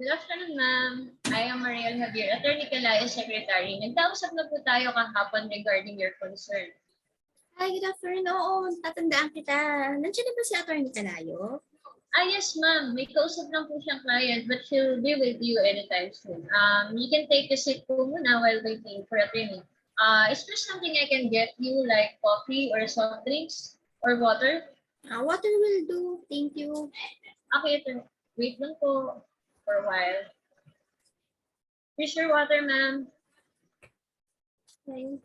Good afternoon, ma'am. I am Mariel Javier, Attorney Calayo Secretary. Nagkausap na po tayo kahapon regarding your concern. Hi, good afternoon. Oo, tatandaan kita. Nandiyan na ba si Atty. Calayo? Yes, ma'am. May kausap lang po siyang client, but she'll be with you anytime soon. You can take a seat po muna while waiting for a training. Is there something I can get you, like coffee or soft drinks or water? Water will do. Thank you. Okay, ito. Wait lang po for a while. Here's your water, ma'am. Okay.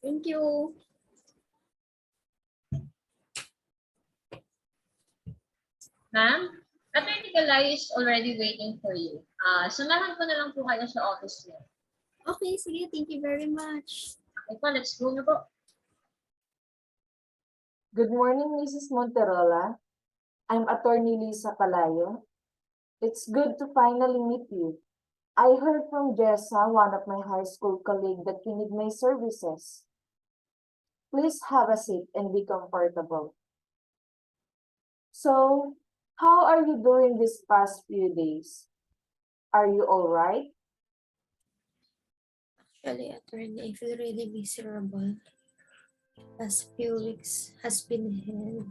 Thank you. Ma'am, Attorney Calayo is already waiting for you. Samahan ko na lang po kayo sa office niya. Okay, sige. Thank you very much. Okay po, let's go na po. Good morning, Mrs. Monterola. I'm Attorney Lisa Calayo. It's good to finally meet you. I heard from Jessa, one of my high school colleagues, that you need my services. Please have a seat and be comfortable. So, how are you doing these past few days? Are you all right? Actually, Attorney, I feel really miserable. Last few weeks has been hell.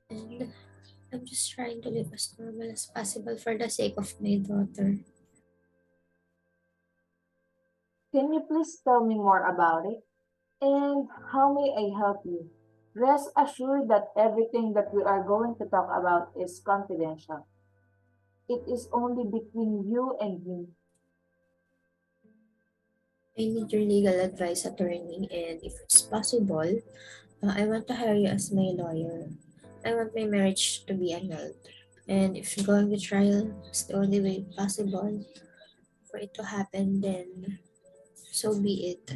And I'm just trying to live as normal as possible for the sake of my daughter. Can you please tell me more about it? And how may I help you? Rest assured that everything that we are going to talk about is confidential. It is only between you and me. I need your legal advice, Attorney, and if it's possible, I want to hire you as my lawyer. I want my marriage to be annulled. And if going to trial is the only way possible for it to happen, then so be it.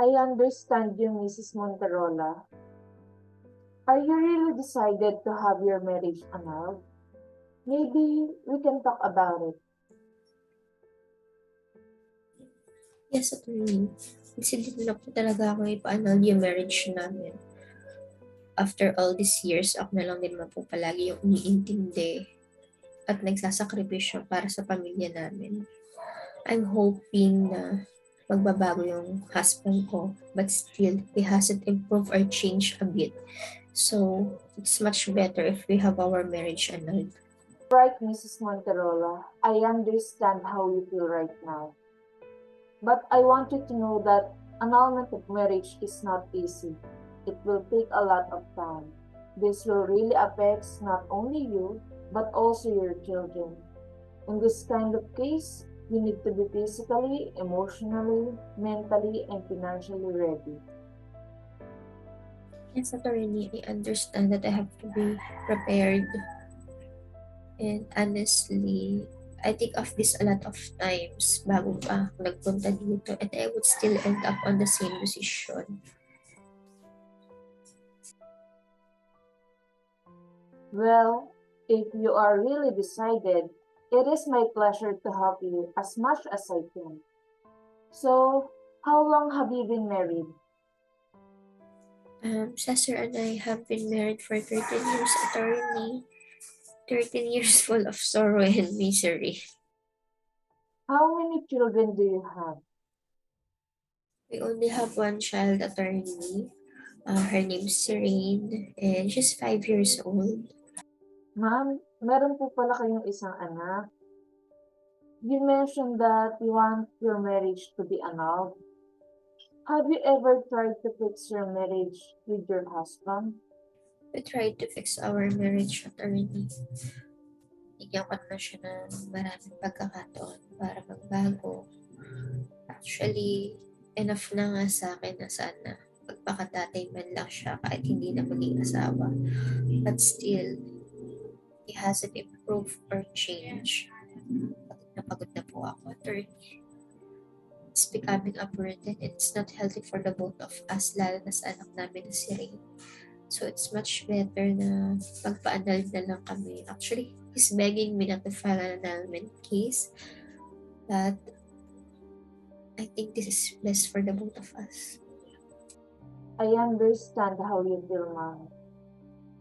I understand you, Mrs. Monterola. Are you really decided to have your marriage annulled? Maybe we can talk about it. Yes, Attorney. Decided na po talaga ako ipa-annul yung marriage namin. After all these years, ako na lang din naman po palagi yung umiintindi at nagsasakripisyo para sa pamilya namin. I'm hoping na magbabago yung husband ko, but still, he hasn't improved or changed a bit. So, it's much better if we have our marriage annulled. Right, Mrs. Monterola. I understand how you feel right now. But I want you to know that annulment of marriage is not easy. It will take a lot of time. This will really affect not only you, but also your children. In this kind of case, you need to be physically, emotionally, mentally, and financially ready. Yes, Attorney, I understand that I have to be prepared. And honestly, I think of this a lot of times bago pa ako nagpunta dito, and I would still end up on the same decision. Well, if you are really decided, it is my pleasure to help you as much as I can. So, how long have you been married? Cesar and I have been married for 13 years, Attorney. 13 years full of sorrow and misery. How many children do you have? We only have one child, Attorney. Her name's Serene, and she's 5 years old. Ma'am, meron po pala kayong isang anak. You mentioned that you want your marriage to be annulled. Have you ever tried to fix your marriage with your husband? We tried to fix our marriage, Attorney. Bigyan ko na siya ng maraming pagkakataon para magbago. Actually, enough na nga sa akin na sana magpakatatay man lang siya kahit hindi na maging asawa. But still, he hasn't improved or changed. Pagod na po ako, Attorney. It's becoming a burden and it's not healthy for the both of us, lalo na sa anak namin na si Ray. So it's much better na magpa-annul na lang kami. Actually, he's begging me not to file an annulment case. But I think this is best for the both of us. I understand how you feel, ma'am.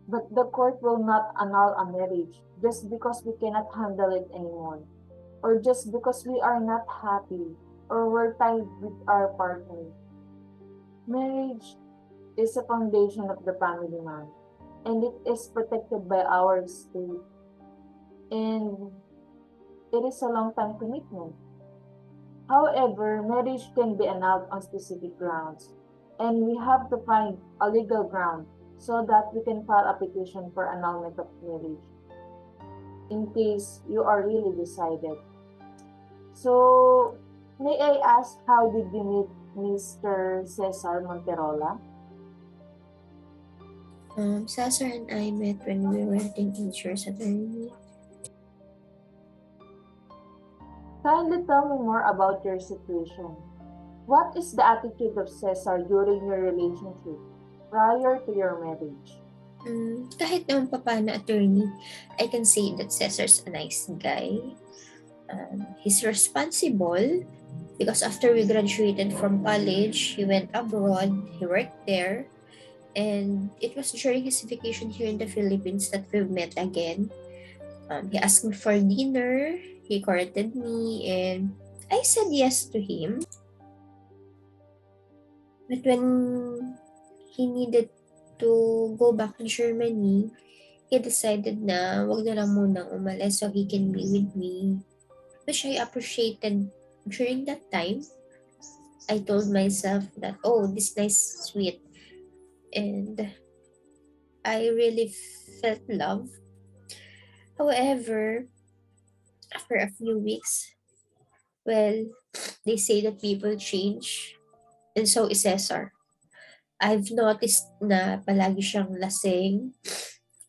But the court will not annul a marriage just because we cannot handle it anymore, or just because we are not happy or we're tied with our partner. Marriage is a foundation of the family man, and it is protected by our state, and it is a long-time commitment. However, marriage can be annulled on specific grounds, and we have to find a legal ground so that we can file a petition for annulment of marriage in case you are really decided. So, may I ask how did you meet Mr. Cesar Monterola? Cesar and I met when we were teenagers, attorney. Kindly tell me more about your situation. What is the attitude of Cesar during your relationship prior to your marriage? Kahit naman papaano, attorney, I can say that Cesar's a nice guy. He's responsible because after we graduated from college, he went abroad, he worked there, and it was during his vacation here in the Philippines that we met again. He asked me for dinner, he courted me, and I said yes to him. But when he needed to go back to Germany, he decided na wag na lang munang umalis so he can be with me, which I appreciated. During that time, I told myself that, oh, this nice, sweet, and I really felt love. However, after a few weeks, well, they say that people change, and so is Cesar. I've noticed na palagi siyang lasing.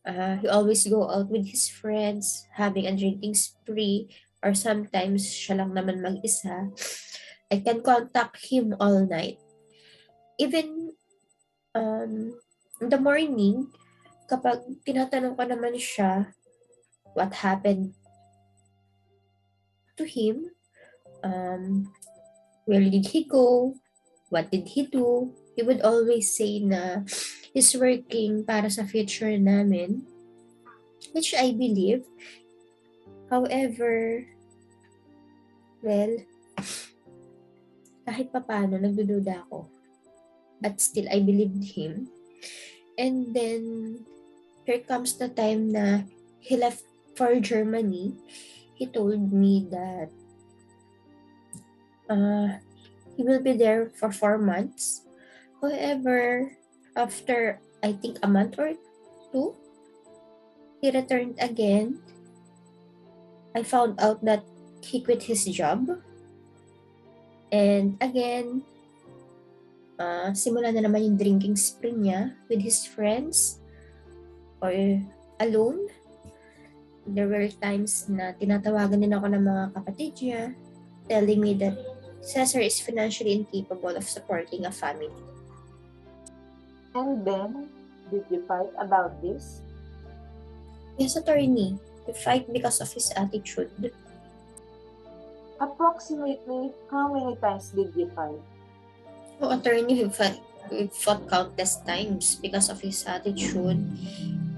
He always go out with his friends, having a drinking spree, or sometimes siya lang naman mag-isa. I can contact him all night. Even in the morning, kapag tinatanong ko naman siya what happened to him, where did he go, what did he do, he would always say na he's working para sa future namin, which I believe. However, well, kahit papano, nagdududa ako. But still, I believed him. And then, here comes the time na he left for Germany. He told me that he will be there for 4 months. However, after, I think, a month or two, he returned again. I found out that he quit his job. And again, simula na naman yung drinking spree niya with his friends or alone. There were times na tinatawagan din ako ng mga kapatid niya telling me that Cesar is financially incapable of supporting a family. And then, did you fight about this? Yes, attorney. We fight because of his attitude. Approximately how many times did you fight? So, attorney, we fought countless times because of his attitude.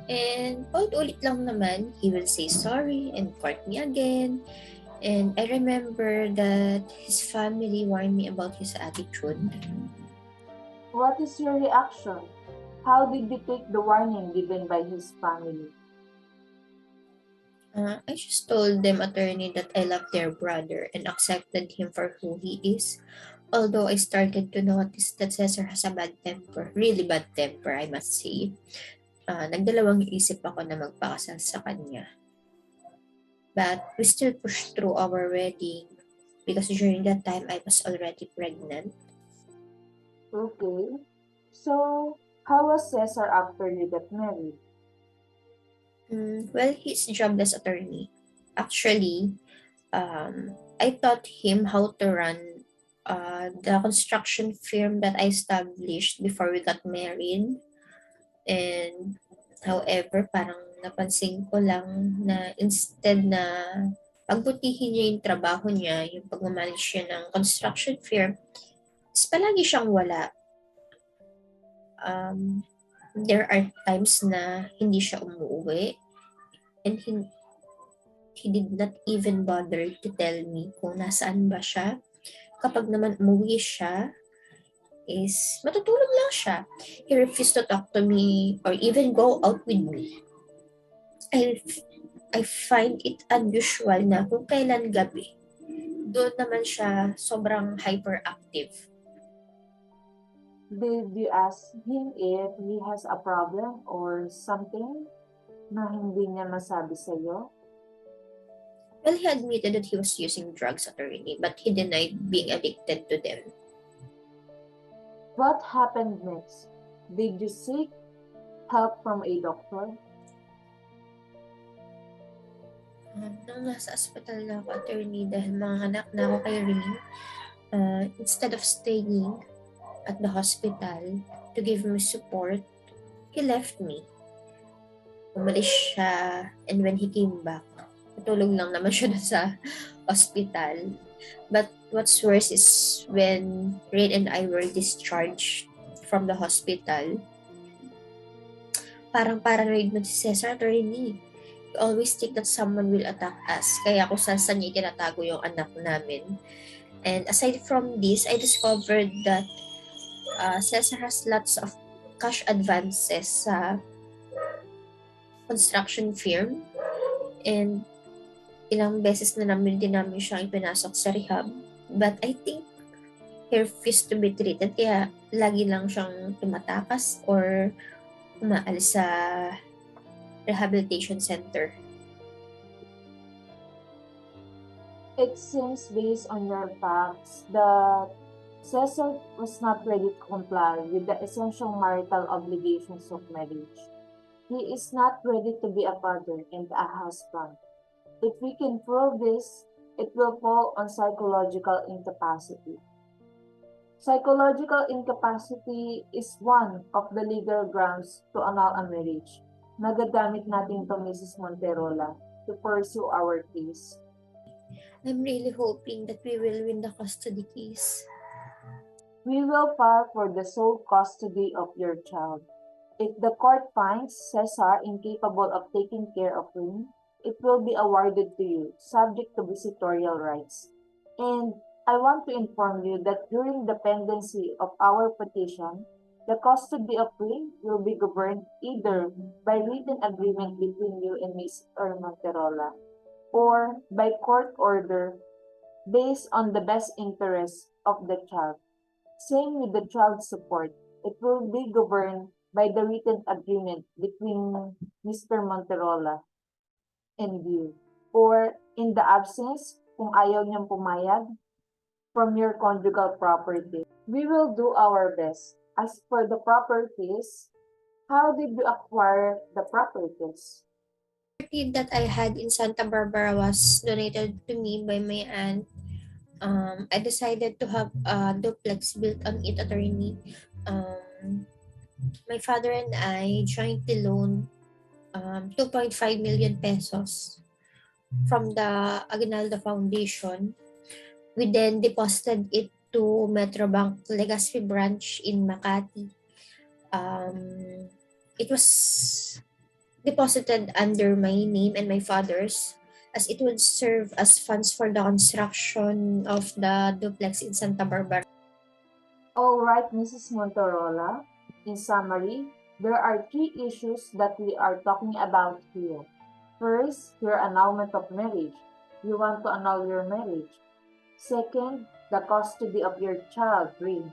And paulit-ulit lang naman, he will say sorry and court me again. And I remember that his family warned me about his attitude. What is your reaction? How did you take the warning given by his family? I just told them, attorney, that I love their brother and accepted him for who he is. Although I started to notice that Cesar has a bad temper, really bad temper, I must say. Nagdalawang isip ako na magpakasal sa kanya. But we still pushed through our wedding because during that time I was already pregnant. Okay. So, how was Cesar after you got married? Well, he's a jobless attorney. Actually, I taught him how to run the construction firm that I established before we got married. And however, parang napansin ko lang na instead na pagbutihin niya yung trabaho niya, yung pag-manage niya ng construction firm, is palagi siyang wala. There are times na hindi siya umuwi and he did not even bother to tell me kung nasaan ba siya. Kapag naman umuwi siya, is matutulog lang siya. He refused to talk to me or even go out with me. I find it unusual na kung kailan gabi, doon naman siya sobrang hyperactive. Did you ask him if he has a problem or something na hindi niya masabi sa'yo? Well, he admitted that he was using drugs, attorney, but he denied being addicted to them. What happened next? Did you seek help from a doctor? Nang nasa ospital na ako, attorney, dahil mga anak na ako kay Rini, instead of staying at the hospital to give me support, he left me. Umalis siya, and when he came back, natulog lang naman siya sa hospital. But what's worse is when Rain and I were discharged from the hospital, parang paranoid na si Cesar, attorney. We always think that someone will attack us. Kaya kung saan niya itinatago yung anak namin. And aside from this, I discovered that Cesar has lots of cash advances sa construction firm. And ilang beses na namin din namin siyang ipinasok sa rehab. But I think he refused to be treated. Kaya lagi lang siyang tumatakas or umaalis sa rehabilitation center. It seems based on your facts that Cesar was not ready to comply with the essential marital obligations of marriage. He is not ready to be a father and a husband. If we can prove this, it will fall on psychological incapacity. Psychological incapacity is one of the legal grounds to annul a marriage. Nagagamit natin to, Mrs. Monterola, to pursue our case. I'm really hoping that we will win the custody case. We will file for the sole custody of your child. If the court finds Cesar incapable of taking care of him, it will be awarded to you, subject to visitorial rights. And I want to inform you that during the pendency of our petition, the custody of Ring will be governed either by written agreement between you and Ms. Monterola or by court order based on the best interest of the child. Same with the child support. It will be governed by the written agreement between Mr. Monterola and you. Or in the absence, kung ayaw niyang pumayag, from your conjugal property. We will do our best. As for the properties, how did you acquire the properties? The property that I had in Santa Barbara was donated to me by my aunt. I decided to have a duplex built on it, attorney. My father and I jointly loaned 2.5 million pesos from the Aguinaldo Foundation. We then deposited it to Metrobank Legacy branch in Makati. It was deposited under my name and my father's, as it would serve as funds for the construction of the duplex in Santa Barbara. All right, Mrs. Monterola. In summary, there are three issues that we are talking about here. First, your annulment of marriage. You want to annul your marriage. Second, the custody of your child, Ring.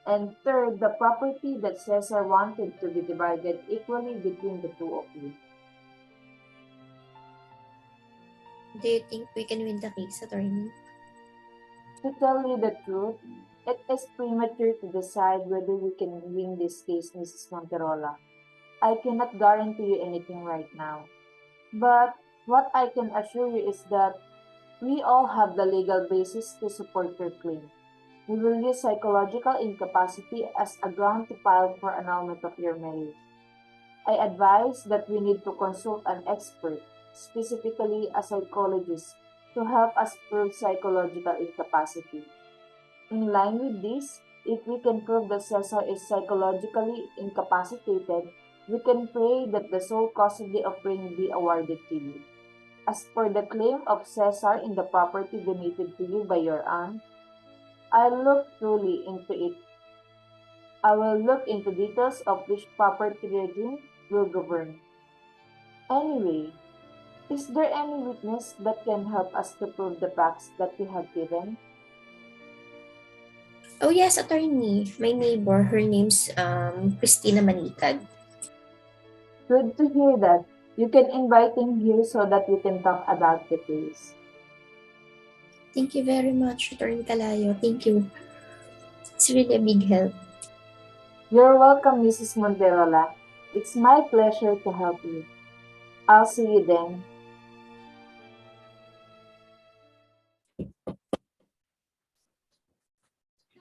And third, the property that Cesar wanted to be divided equally between the two of you. Do you think we can win the case, attorney? To tell you the truth, it is premature to decide whether we can win this case, Mrs. Monterola. I cannot guarantee you anything right now. But what I can assure you is that we all have the legal basis to support your claim. We will use psychological incapacity as a ground to file for annulment of your marriage. I advise that we need to consult an expert, specifically a psychologist, to help us prove psychological incapacity. In line with this, if we can prove that Cesar is psychologically incapacitated, we can pray that the sole custody of ring be awarded to you. As for the claim of Cesar in the property donated to you by your aunt, I look truly into it. I will look into details of which property regime will govern. Anyway, is there any witness that can help us to prove the facts that we have given? Oh yes, attorney. My neighbor, her name's Christina Manikag. Good to hear that. You can invite him here so that we can talk about the case. Thank you very much, Attorney Calayo. Thank you. It's really a big help. You're welcome, Mrs. Monterola. It's my pleasure to help you. I'll see you then.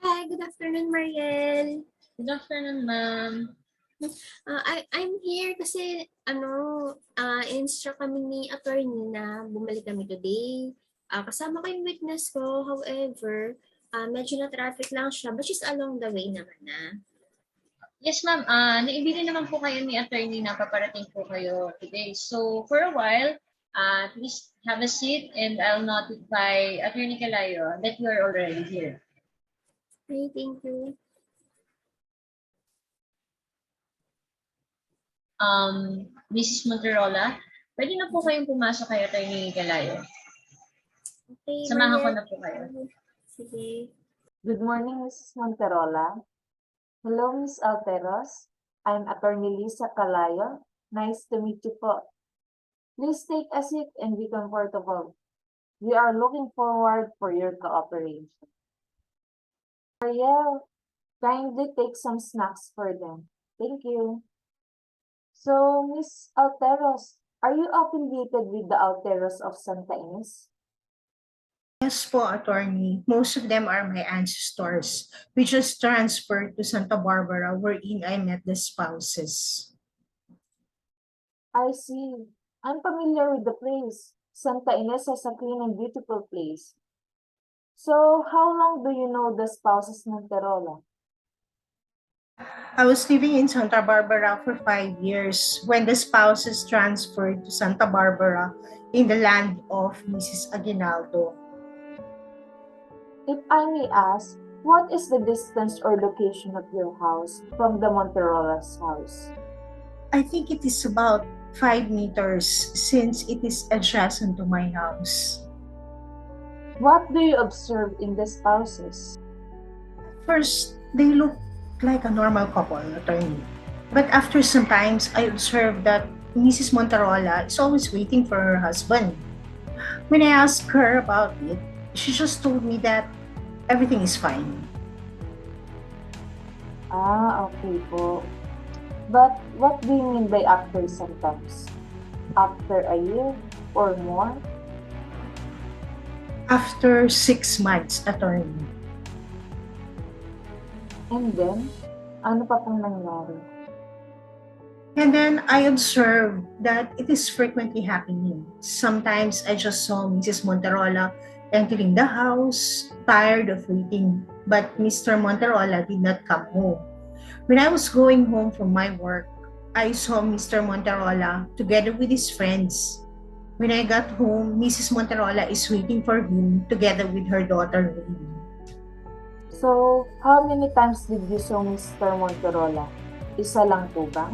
Hi, good afternoon, Mariel. Good afternoon, ma'am. I'm here kasi instruct kami ni attorney na bumalik kami today. Kasama ko yung witness ko. However, medyo na traffic lang siya, but she's along the way naman na. Yes, ma'am. Naibili naman po kayo ni attorney na paparating po kayo today. So, for a while, please have a seat and I'll notify Attorney Calayo that you are already here. Okay, thank you. Mrs. Monterola, pwede na po kayong pumasok kay Attorney Calayo. Okay, Samahan ko Mariel. na po kayo. Sige. Good morning, Mrs. Monterola. Hello, Miss Alteros. I'm Attorney Lisa Calayo. Nice to meet you po. Please take a seat and be comfortable. We are looking forward for your cooperation. Ariel, kindly take some snacks for them. Thank you. So, Miss Alteros, are you affiliated with the Alteros of Santa Ines? Yes po, attorney. Most of them are my ancestors. We just transferred to Santa Barbara wherein I met the spouses. I see. I'm familiar with the place. Santa Ines is a clean and beautiful place. So, how long do you know the spouses Monterola? I was living in Santa Barbara for 5 years when the spouses transferred to Santa Barbara in the land of Mrs. Aguinaldo. If I may ask, what is the distance or location of your house from the Monterola's house? I think it is about 5 meters since it is adjacent to my house. What do you observe in the spouses? First, they look like a normal couple, attorney. But after some times, I observed that Mrs. Monterola is always waiting for her husband. When I asked her about it, she just told me that everything is fine. Okay po. But what do you mean by after sometimes? After a year or more? After 6 months, attorney. And then, ano pa pong nangyari? And then I observed that it is frequently happening. Sometimes I just saw Mrs. Monterola entering the house, tired of waiting, but Mr. Monterola did not come home. When I was going home from my work, I saw Mr. Monterola together with his friends. When I got home, Mrs. Monterola is waiting for him together with her daughter, Rain. So, how many times did you saw Mr. Monterola? Isa lang po ba?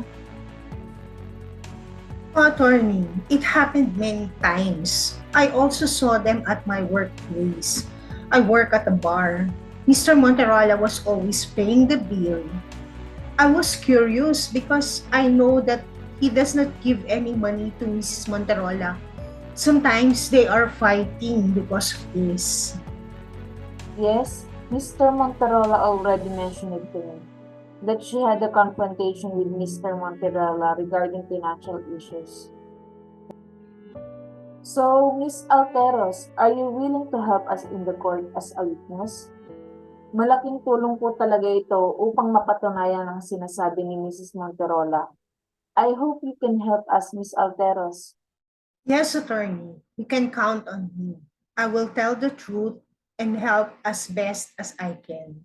Attorney, it happened many times. I also saw them at my workplace. I work at a bar. Mr. Monterola was always paying the bill. I was curious because I know that he does not give any money to Mrs. Monterola. Sometimes they are fighting because of this. Yes, Mr. Monterola already mentioned it to me, that she had a confrontation with Mr. Monterola regarding financial issues. So, Miss Alteros, are you willing to help us in the court as a witness? Malaking tulong po talaga ito upang mapatunayan ang sinasabi ni Mrs. Monterola. I hope you can help us, Miss Alteros. Yes, attorney, you can count on me. I will tell the truth and help as best as I can.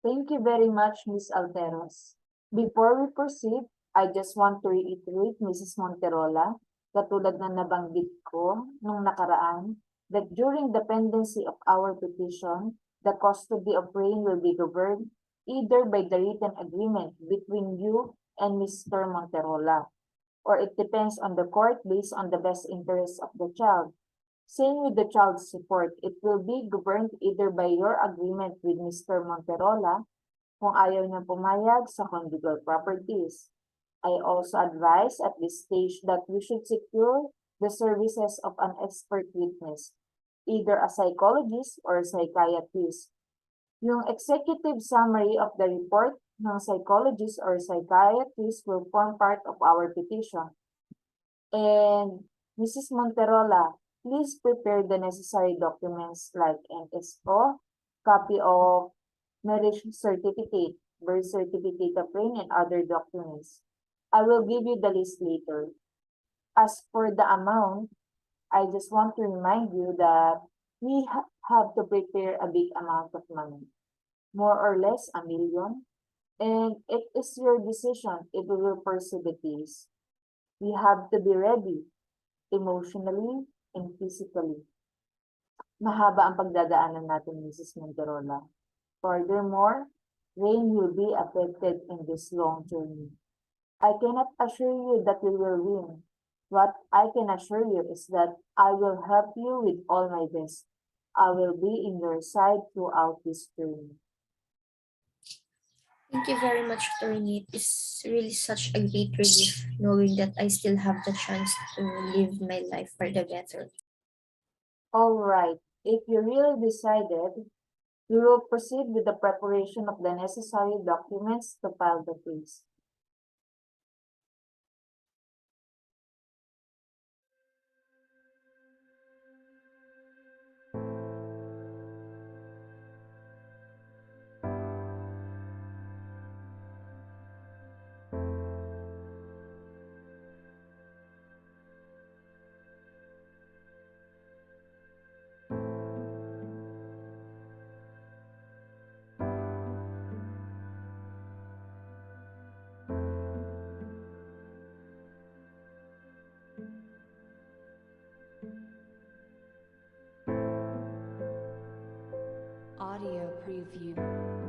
Thank you very much, Ms. Alteros. Before we proceed, I just want to reiterate, Mrs. Monterola, katulad na nabanggit ko nung nakaraan, that during the pendency of our petition, the custody of Rain will be governed either by the written agreement between you and Mr. Monterola, or it depends on the court based on the best interest of the child. Same with the child's support, it will be governed either by your agreement with Mr. Monterola kung ayaw niya pumayag sa conjugal properties. I also advise at this stage that we should secure the services of an expert witness, either a psychologist or a psychiatrist. Yung executive summary of the report ng psychologist or psychiatrist will form part of our petition. And Mrs. Monterola, please prepare the necessary documents like NSO, copy of marriage certificate, birth certificate of Rain, and other documents. I will give you the list later. As for the amount, I just want to remind you that we have to prepare a big amount of money, more or less $1 million, and it is your decision if we will pursue the case. We have to be ready, emotionally and physically. Mahaba ang pagdadaanan natin, Mrs. Monterola. Furthermore, Rain will be affected in this long journey. I cannot assure you that we will win. What I can assure you is that I will help you with all my best. I will be in your side throughout this journey. Thank you very much, Attorney. It's really such a great relief knowing that I still have the chance to live my life for the better. All right, if you really decided, we will proceed with the preparation of the necessary documents to file the case. Audio preview.